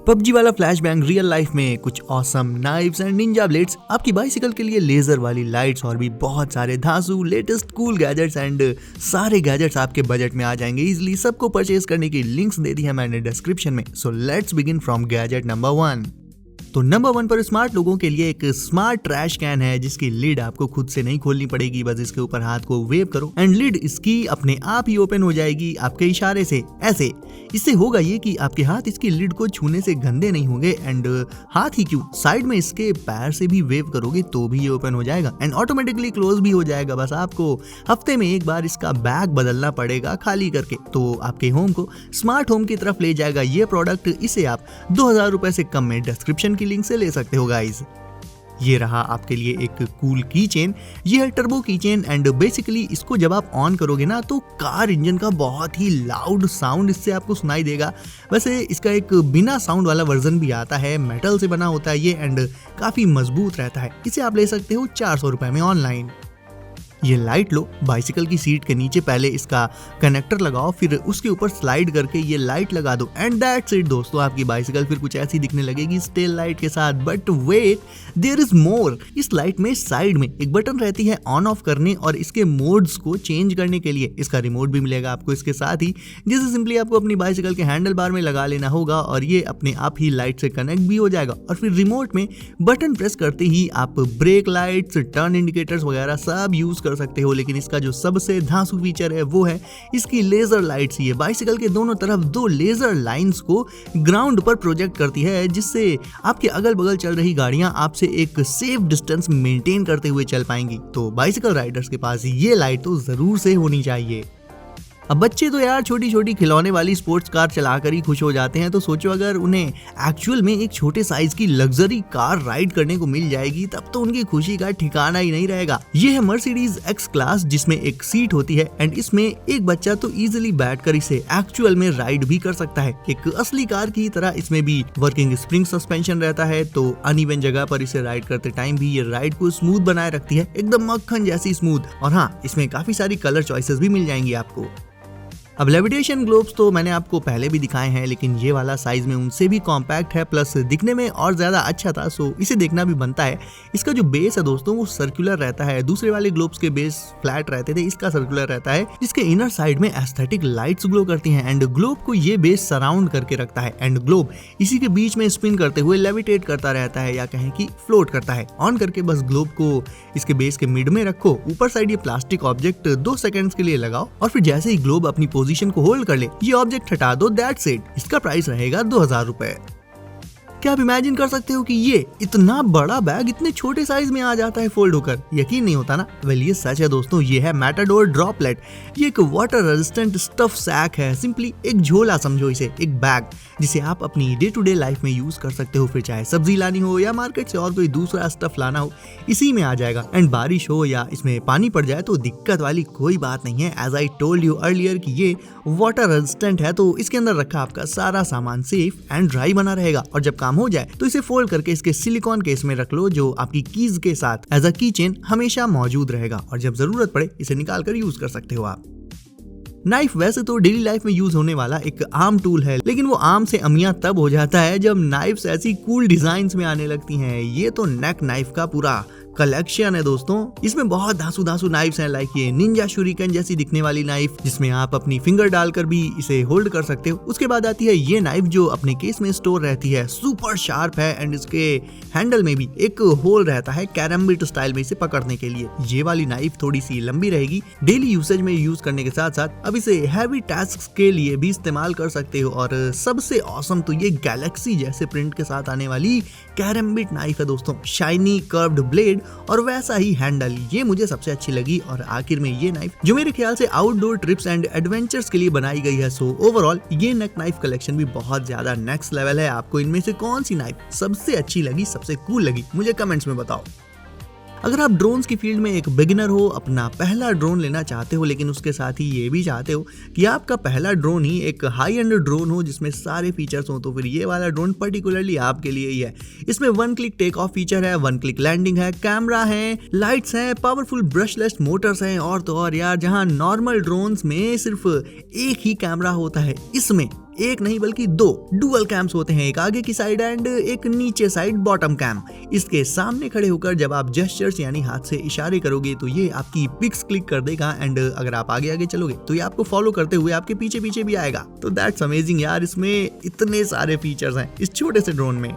PUBG वाला flashbang real life में कुछ awesome knifes and Ninja blades, आपकी बाइसिकल के लिए लेजर वाली लाइट्स और भी बहुत सारे धांसू लेटेस्ट कूल गैजेट्स एंड सारे गैजेट्स आपके बजट में आ जाएंगे इजीली। सबको परचेज करने की लिंक्स दे दी है मैंने डिस्क्रिप्शन में। So let's begin from gadget number 1। तो नंबर 1 पर स्मार्ट लोगों के लिए एक स्मार्ट ट्रैश कैन है जिसकी लिड आपको खुद से नहीं खोलनी पड़ेगी, बस इसके ऊपर हाथ को वेव करो एंड लिड इसकी अपने आप ही ओपन हो जाएगी आपके इशारे से। ऐसे इससे होगा ये कि आपके हाथ इसकी लिड को छूने से गंदे नहीं होंगे एंड हाथ ही क्यों, साइड में इसके पैर से भी वेव करोगे तो भी ये ओपन हो जाएगा एंड ऑटोमेटिकली क्लोज भी हो जाएगा। बस आपको हफ्ते में एक बार इसका बैग बदलना पड़ेगा खाली करके, तो आपके होम को स्मार्ट होम की तरफ ले जाएगा ये प्रोडक्ट। इसे आप 2000 रुपए से कम में डिस्क्रिप्शन लिंक से ले सकते हो गाइज। ये रहा आपके लिए एक कूल की चेन। ये है टर्बो की चेन एंड बेसिकली इसको जब आप ऑन करोगे ना तो कार इंजन का बहुत ही लाउड साउंड इससे आपको सुनाई देगा। वैसे इसका एक बिना साउंड वाला वर्जन भी आता है, मेटल से बना होता है ये एंड काफी मजबूत रहता है। इसे आप ले सकते हो 400 रुपए में ऑनलाइन। ये लाइट लो, बाइसिकल की सीट के नीचे पहले इसका कनेक्टर लगाओ, फिर उसके ऊपर स्लाइड करके ये लाइट लगा दो एंड दैट्स इट दोस्तों। आपकी बाइसिकल फिर कुछ ऐसी दिखने लगेगी टेल लाइट के साथ। But wait, there is more. इस लाइट में साइड में एक बटन रहती है ऑन ऑफ करने और इसके मोड्स को चेंज करने के लिए। इसका रिमोट भी मिलेगा आपको इसके साथ ही, जिसे सिंपली आपको अपनी बाइसिकल के हैंडल बार में लगा लेना होगा और ये अपने आप ही लाइट से कनेक्ट भी हो जाएगा। और फिर रिमोट में बटन प्रेस करते ही आप ब्रेक लाइट्स, टर्न इंडिकेटर्स वगैरह सब यूज कर सकते हो। लेकिन इसका जो सबसे धांसू फीचर है वो है इसकी लेजर लाइट्स। ये बाइसिकल के दोनों तरफ 2 लेजर लाइंस को ग्राउंड पर प्रोजेक्ट करती है, जिससे आपके अगल बगल चल रही गाड़ियां आपसे एक सेफ डिस्टेंस मेंटेन करते हुए चल पाएंगी। तो बाइसिकल राइडर्स के पास ये लाइट तो जरूर से होनी चाहिए। अब बच्चे तो यार छोटी छोटी खिलौने वाली स्पोर्ट्स कार चलाकर ही खुश हो जाते हैं, तो सोचो अगर उन्हें एक्चुअल में एक छोटे साइज की लग्जरी कार राइड करने को मिल जाएगी तब तो उनकी खुशी का ठिकाना ही नहीं रहेगा। ये है मर्सिडीज एक्स क्लास, जिसमें एक सीट होती है एंड इसमें एक बच्चा तो इजीली बैठकर इसे एक्चुअल में राइड भी कर सकता है। एक असली कार की तरह इसमें भी वर्किंग स्प्रिंग सस्पेंशन रहता है, तो अनइवन जगह पर इसे राइड करते टाइम भी ये राइड को स्मूथ बनाए रखती है, एकदम मक्खन जैसी स्मूथ। और हाँ, इसमें काफी सारी कलर चॉइसेस भी मिल जाएंगी आपको। अब लेविटेशन ग्लोब्स तो मैंने आपको पहले भी दिखाए हैं, लेकिन ये वाला साइज में उनसे भी कॉम्पैक्ट है, प्लस दिखने में और ज्यादा अच्छा था, सो इसे देखना भी बनता है। इसका जो बेस है दोस्तों वो सर्कुलर रहता है। दूसरे वाले ग्लोब्स के बेस फ्लैट रहते थे, इसका सर्कुलर रहता है, जिसके इनर साइड में एस्थेटिक लाइट्स ग्लो करती हैं एंड ग्लोब को ये बेस सराउंड करके रखता है एंड ग्लोब इसी के बीच में स्पिन करते हुए लेविटेट करता रहता है, या कहें कि फ्लोट करता है। ऑन करके बस ग्लोब को इसके बेस के मिड में रखो, ऊपर साइड ये प्लास्टिक ऑब्जेक्ट 2 सेकंड्स के लिए लगाओ और फिर जैसे ही ग्लोब अपनी पोजीशन को होल्ड कर ले ये ऑब्जेक्ट हटा दो, दैट्स इट। इसका प्राइस रहेगा 2000 रुपए। क्या आप इमेजिन कर सकते हो कि ये इतना बड़ा बैग इतने छोटे साइज में आ जाता है फोल्ड होकर? यकीन नहीं होता ना? वेल ये सच है दोस्तों। ये है मैटाडोर ड्रॉपलेट। ये एक वाटर रेजिस्टेंट स्टफ सैक है, सिंपली एक झोला समझो इसे, एक बैग जिसे आप अपनी डे टू डे लाइफ में यूज कर सकते हो। फिर चाहे सब्जी लानी हो या मार्केट से और कोई दूसरा स्टफ लाना हो, इसी में आ जाएगा। एंड बारिश हो या इसमें पानी पड़ जाए तो दिक्कत वाली कोई बात नहीं है। As I told you earlier कि ये वाटर रेजिस्टेंट है, तो इसके अंदर रखा आपका सारा सामान सेफ एंड ड्राई बना रहेगा। और जब काम हो जाए तो इसे फोल्ड करके इसके सिलिकॉन केस में रख लो, जो आपकी कीज के साथ एज अ की चेन हमेशा मौजूद रहेगा और जब जरूरत पड़े इसे निकाल कर यूज कर सकते हो आप। नाइफ वैसे तो डेली लाइफ में यूज होने वाला एक आम टूल है, लेकिन वो आम से अमियां तब हो जाता है जब नाइफ्स ऐसी कूल डिजाइन्स में आने लगती हैं। ये तो नेक नाइफ का पूरा कलेक्शन है दोस्तों। इसमें बहुत धांसू धांसू नाइफ्स हैं, लाइक ये निंजा शुरिकन जैसी दिखने वाली नाइफ जिसमें आप अपनी फिंगर डालकर भी इसे होल्ड कर सकते हो। उसके बाद आती है ये नाइफ जो अपने केस में स्टोर रहती है, सुपर शार्प है एंड इसके हैंडल में भी एक होल रहता है कैरम्बिट स्टाइल में इसे पकड़ने के लिए। ये वाली नाइफ थोड़ी सी लंबी रहेगी, डेली यूसेज में यूज करने के साथ साथ अब इसे हैवी टास्क के लिए भी इस्तेमाल कर सकते हो। और सबसे ऑसम तो ये गैलेक्सी जैसे प्रिंट के साथ आने वाली कैरम्बिट नाइफ है दोस्तों। शाइनी कर्व्ड ब्लेड और वैसा ही हैंडल, ये मुझे सबसे अच्छी लगी। और आखिर में ये नाइफ जो मेरे ख्याल से आउटडोर ट्रिप्स एंड एडवेंचर्स के लिए बनाई गई है। सो ओवरऑल ये नेक नाइफ कलेक्शन भी बहुत ज्यादा नेक्स्ट लेवल है। आपको इनमें से कौन सी नाइफ सबसे अच्छी लगी, सबसे कूल लगी, मुझे कमेंट्स में बताओ। अगर आप ड्रोन्स की फील्ड में एक बिगिनर हो, अपना पहला ड्रोन लेना चाहते हो, लेकिन उसके साथ ही ये भी चाहते हो कि आपका पहला ड्रोन ही एक हाई एंड ड्रोन हो जिसमें सारे फीचर्स हो, तो फिर ये वाला ड्रोन पर्टिकुलरली आपके लिए ही है। इसमें 1 क्लिक टेक ऑफ फीचर है, 1 क्लिक लैंडिंग है, कैमरा है, लाइट्स हैं, पावरफुल ब्रशलेस मोटर्स हैं और तो और यार, जहां नॉर्मल ड्रोन्स में सिर्फ एक ही कैमरा होता है, इसमें एक नहीं बल्कि दो डुअल कैम्स होते हैं, एक आगे की साइड एंड एक नीचे साइड बॉटम कैम। इसके सामने खड़े होकर जब आप जेस्चर्स यानी हाथ से इशारे करोगे तो ये आपकी पिक्स क्लिक कर देगा एंड अगर आप आगे आगे चलोगे तो ये आपको फॉलो करते हुए आपके पीछे पीछे भी आएगा। तो दैट्स अमेजिंग यार, इसमें इतने सारे फीचर्स हैं इस छोटे से ड्रोन में।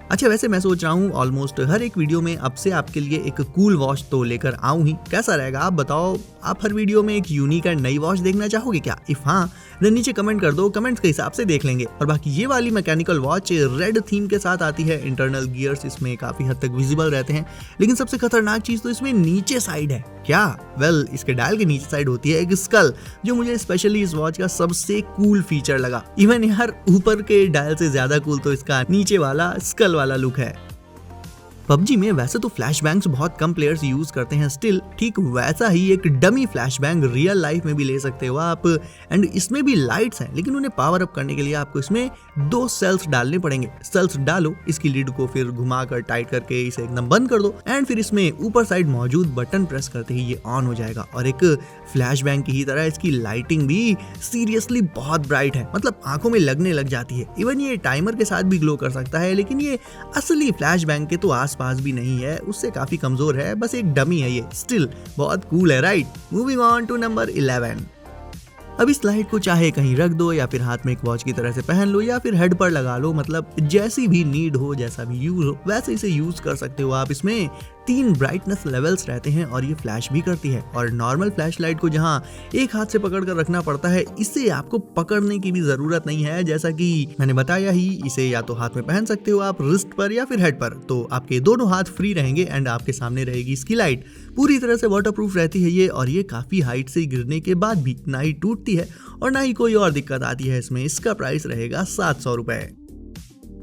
अच्छा, वैसे मैं सोच रहा हूँ ऑलमोस्ट हर एक वीडियो में अब से आपके लिए एक कूल वॉच तो लेकर आऊं ही। कैसा रहेगा आप बताओ? आप हर वीडियो में एक यूनिक एंड नई वॉच देखना चाहोगे क्या? इफ हाँ देन नीचे कमेंट कर दो, कमेंट्स के हिसाब से देख लेंगे। और बाकी ये वाली मैकेनिकल वॉच रेड थीम के साथ आती है, इंटरनल गियर्स इसमें काफी हद तक विजिबल रहते हैं, लेकिन सबसे खतरनाक चीज तो इसमें नीचे साइड है। क्या? वेल, इसके डायल के नीचे साइड होती है एक स्कल, जो मुझे स्पेशली इस वॉच का सबसे कूल फीचर लगा। इवन यार ऊपर के डायल से ज्यादा कूल तो इसका नीचे वाला स्कल वाला लुक है। पबजी में वैसे तो फ्लैशबैंग्स बहुत कम प्लेयर्स यूज करते हैं, स्टिल ठीक वैसा ही एक डमी फ्लैशबैंग रियल लाइफ में भी ले सकते हो आप। एंड इसमें भी लाइट्स हैं, लेकिन उन्हें पावर अप करने के लिए आपको इसमें 2 सेल्स डालने पड़ेंगे। सेल्स डालो, इसकी लीड को फिर घुमाकर टाइट करके इसे एकदम बंद कर दो एंड फिर इसमें ऊपर साइड मौजूद बटन प्रेस करते ही ये ऑन हो जाएगा। और एक फ्लैशबैंग की ही तरह इसकी लाइटिंग भी सीरियसली बहुत ब्राइट है, मतलब आंखों में लगने लग जाती है। इवन ये टाइमर के साथ भी ग्लो कर सकता है, लेकिन ये असली फ्लैशबैंग के तो पास भी नहीं है, उससे काफी कमजोर है, बस एक डमी है ये। स्टिल बहुत कूल है, right? Moving on to number 11। अब इस लाइट को चाहे कहीं रख दो या फिर हाथ में एक वॉच की तरह से पहन लो या फिर हेड पर लगा लो, मतलब जैसी भी नीड हो, जैसा भी यूज हो वैसे इसे यूज कर सकते हो आप। इसमें 3 ब्राइटनेस लेवल्स रहते हैं और ये फ्लैश भी करती है। और नॉर्मल फ्लैश लाइट को जहां एक हाथ से पकड़ कर रखना पड़ता है, इसे आपको पकड़ने की भी जरूरत नहीं है। जैसा कि मैंने बताया ही, इसे या तो हाथ में पहन सकते हो आप रिस्ट पर या फिर हेड पर, तो आपके दोनों हाथ फ्री रहेंगे एंड आपके सामने रहेगी इसकी लाइट। पूरी तरह से वाटरप्रूफ रहती है ये, और ये काफी हाइट से गिरने के बाद भी ना ही टूटती है और ना ही कोई और दिक्कत आती है इसमें। इसका प्राइस रहेगा 700 रुपए।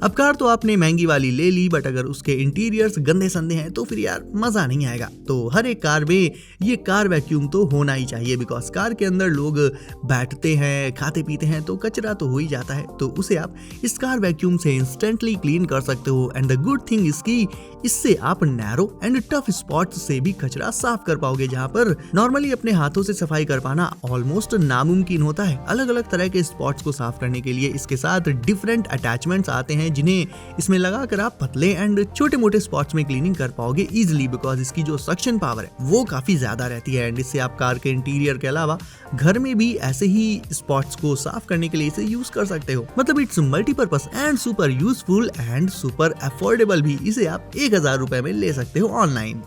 अब कार तो आपने महंगी वाली ले ली, बट अगर उसके इंटीरियर्स गंदे संदे हैं तो फिर यार मजा नहीं आएगा। तो हर एक कार में ये कार वैक्यूम तो होना ही चाहिए, बिकॉज कार के अंदर लोग बैठते हैं, खाते पीते हैं, तो कचरा तो हो ही जाता है। तो उसे आप इस कार वैक्यूम से इंस्टेंटली क्लीन कर सकते हो। एंड द गुड थिंग इसकी, इससे आप नैरो एंड टफ स्पॉट्स से भी कचरा साफ कर पाओगे, जहाँ पर नॉर्मली अपने हाथों से सफाई कर पाना ऑलमोस्ट नामुमकिन होता है। अलग अलग तरह के स्पॉट्स को साफ करने के लिए इसके साथ डिफरेंट अटैचमेंट्स आते हैं, जिन्हें इसमें लगाकर आप पतले एंड छोटे मोटे स्पॉट्स में क्लीनिंग कर पाओगे इजीली, बिकॉज इसकी जो सक्शन पावर है वो काफी ज्यादा रहती है। एंड इससे आप कार के इंटीरियर के अलावा घर में भी ऐसे ही स्पॉट्स को साफ करने के लिए इसे यूज कर सकते हो। मतलब it's multipurpose and super useful and super affordable भी। इसे आप 1000 रुपए में ले सकते हो ऑनलाइन।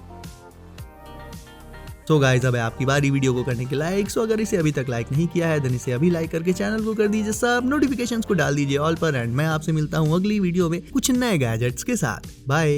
तो गाइस, अब है आपकी बारी वीडियो को करने के लाइक। सो अगर इसे अभी तक लाइक नहीं किया है देन इसे अभी लाइक करके चैनल को कर दीजिए सब, नोटिफिकेशंस को डाल दीजिए ऑल पर। एंड मैं आपसे मिलता हूँ अगली वीडियो में कुछ नए गैजेट्स के साथ। बाय।